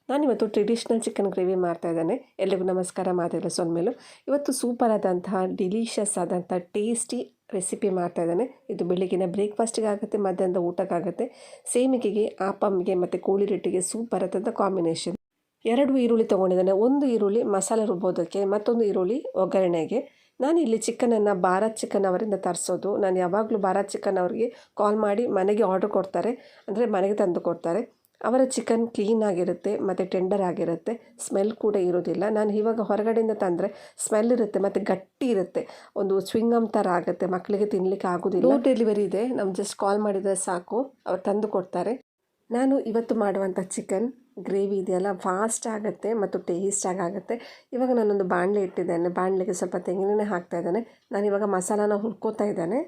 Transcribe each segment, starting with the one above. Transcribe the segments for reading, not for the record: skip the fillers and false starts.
ನಾನಿವತ್ತು traditional chicken gravy ಮಾಡ್ತಾಯಿದ್ದೇನೆ. ಎಲ್ರಿಗೂ ನಮಸ್ಕಾರ. ಮಾತೆಲ್ಲ ಸೊನ್ಮೇಲು. ಇವತ್ತು ಸೂಪರ್ ಆದಂತಹ ಡಿಲಿಷಿಯಸ್ ಆದಂಥ ಟೇಸ್ಟಿ ರೆಸಿಪಿ ಮಾಡ್ತಾಯಿದ್ದೇನೆ. ಇದು ಬೆಳಿಗ್ಗಿನ ಬ್ರೇಕ್ಫಾಸ್ಟಿಗೆ ಆಗುತ್ತೆ, ಮಧ್ಯಾಹ್ನದ ಊಟಕ್ಕಾಗುತ್ತೆ. ಸೇಮಿಗೆಗೆ, ಆಪಮ್ಗೆ ಮತ್ತು ಕೋಳಿ ರೊಟ್ಟಿಗೆ ಸೂಪರ್ ಆದಂಥ ಕಾಂಬಿನೇಷನ್. 2 ಈರುಳ್ಳಿ ತೊಗೊಂಡಿದ್ದೇನೆ. ಒಂದು ಈರುಳ್ಳಿ ಮಸಾಲೆ ರುಬ್ಬೋದಕ್ಕೆ, ಮತ್ತೊಂದು ಈರುಳ್ಳಿ ಒಗ್ಗರಣೆಗೆ. ನಾನಿಲ್ಲಿ ಚಿಕನನ್ನು ಭಾರತ್ ಚಿಕನ್ ಅವರಿಂದ ತರಿಸೋದು. ನಾನು ಯಾವಾಗಲೂ ಭಾರತ್ ಚಿಕನ್ ಅವರಿಗೆ ಕಾಲ್ ಮಾಡಿ ಮನೆಗೆ ಆರ್ಡ್ರ್ ಕೊಡ್ತಾರೆ, ಅಂದರೆ ಮನೆಗೆ ತಂದು ಕೊಡ್ತಾರೆ. ಅವರ ಚಿಕನ್ ಕ್ಲೀನಾಗಿರುತ್ತೆ ಮತ್ತು ಟೆಂಡರ್ ಆಗಿರುತ್ತೆ, ಸ್ಮೆಲ್ ಕೂಡ ಇರೋದಿಲ್ಲ. ನಾನು ಇವಾಗ ಹೊರಗಡೆಯಿಂದ ತಂದರೆ ಸ್ಮೆಲ್ ಇರುತ್ತೆ ಮತ್ತು ಗಟ್ಟಿ ಇರುತ್ತೆ, ಒಂದು ಸ್ವಿಂಗಮ್ ಥರ ಆಗುತ್ತೆ, ಮಕ್ಕಳಿಗೆ ತಿನ್ನಲಿಕ್ಕೆ ಆಗೋದಿಲ್ಲ. ಡೋರ್ ಡೆಲಿವರಿ ಇದೆ, ನಾವು ಜಸ್ಟ್ ಕಾಲ್ ಮಾಡಿದರೆ ಸಾಕು, ಅವ್ರು ತಂದು ಕೊಡ್ತಾರೆ. ನಾನು ಇವತ್ತು ಮಾಡುವಂಥ ಚಿಕನ್ ಗ್ರೇವಿ ಇದೆಯಲ್ಲ, ಫಾಸ್ಟ್ ಆಗುತ್ತೆ ಮತ್ತು ಟೇಸ್ಟಾಗಿ ಆಗುತ್ತೆ. ಇವಾಗ ನಾನೊಂದು ಬಾಣಲೆ ಇಟ್ಟಿದ್ದೇನೆ, ಬಾಣಲೆಗೆ ಸ್ವಲ್ಪ ತೆಂಗಿನೆಣ್ಣೆ ಹಾಕ್ತಾ ಇದ್ದೇನೆ. ನಾನಿವಾಗ ಮಸಾಲಾನ ಹುರ್ಕೋತಾ ಇದ್ದೇನೆ.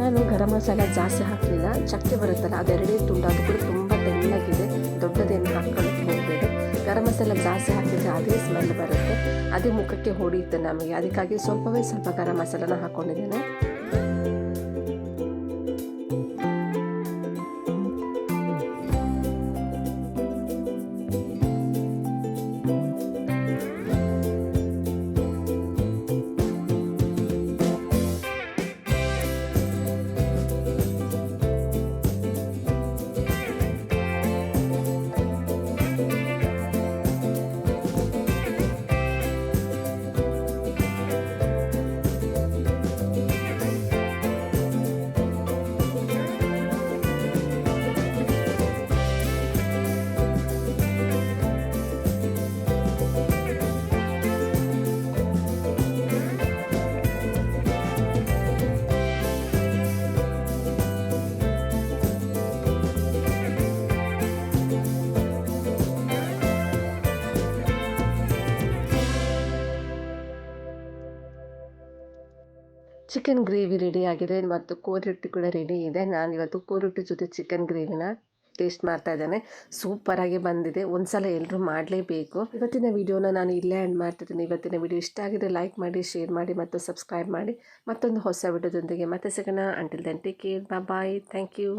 ನಾನು ಗರಂ ಮಸಾಲ ಜಾಸ್ತಿ ಹಾಕಲಿಲ್ಲ, ಚಕ್ಕೆ ಬರುತ್ತಲ್ಲ ಅದೆರಡೇ ತುಂಡು, ಅದು ಕೂಡ ತುಂಬ ತೆಳ್ಳಗಿದೆ, ದೊಡ್ಡದೇನು ಹಾಕ್ಕೊಳ್ಳೋಕ್ಕೆ ಹೋಗಬೇಡಿ. ಗರಂ ಮಸಾಲ ಜಾಸ್ತಿ ಹಾಕಿದರೆ ಅದೇ ಸ್ಮೆಲ್ ಬರುತ್ತೆ, ಅದೇ ಮುಖಕ್ಕೆ ಹೊಡೆಯುತ್ತೆ ನಮಗೆ. ಅದಕ್ಕಾಗಿ ಸ್ವಲ್ಪ ಗರಂ ಮಸಾಲನ ಹಾಕ್ಕೊಂಡಿದ್ದೇನೆ. ಚಿಕನ್ ಗ್ರೇವಿ ರೆಡಿ ಆಗಿದೆ ಮತ್ತು ಕೋರೊಟ್ಟಿ ಕೂಡ ರೆಡಿ ಇದೆ. ನಾನಿವತ್ತು ಕೋರೊಟ್ಟಿ ಜೊತೆ ಚಿಕನ್ ಗ್ರೇವಿನ ಟೇಸ್ಟ್ ಮಾಡ್ತಾ ಇದ್ದೇನೆ. ಸೂಪರಾಗಿ ಬಂದಿದೆ, ಒಂದ್ಸಲ ಎಲ್ಲರೂ ಮಾಡಲೇಬೇಕು. ಇವತ್ತಿನ ವಿಡಿಯೋನ ನಾನು ಇಲ್ಲೇ ಎಂಡ್ ಮಾಡ್ತಿದ್ದೀನಿ. ಇವತ್ತಿನ ವಿಡಿಯೋ ಇಷ್ಟ ಆಗಿದೆ ಲೈಕ್ ಮಾಡಿ, ಶೇರ್ ಮಾಡಿ ಮತ್ತು ಸಬ್ಸ್ಕ್ರೈಬ್ ಮಾಡಿ. ಮತ್ತೊಂದು ಹೊಸ ವಿಡಿಯೋದೊಂದಿಗೆ ಮತ್ತೆ ಸಿಗೋಣ. Until then take care, bye, thank you.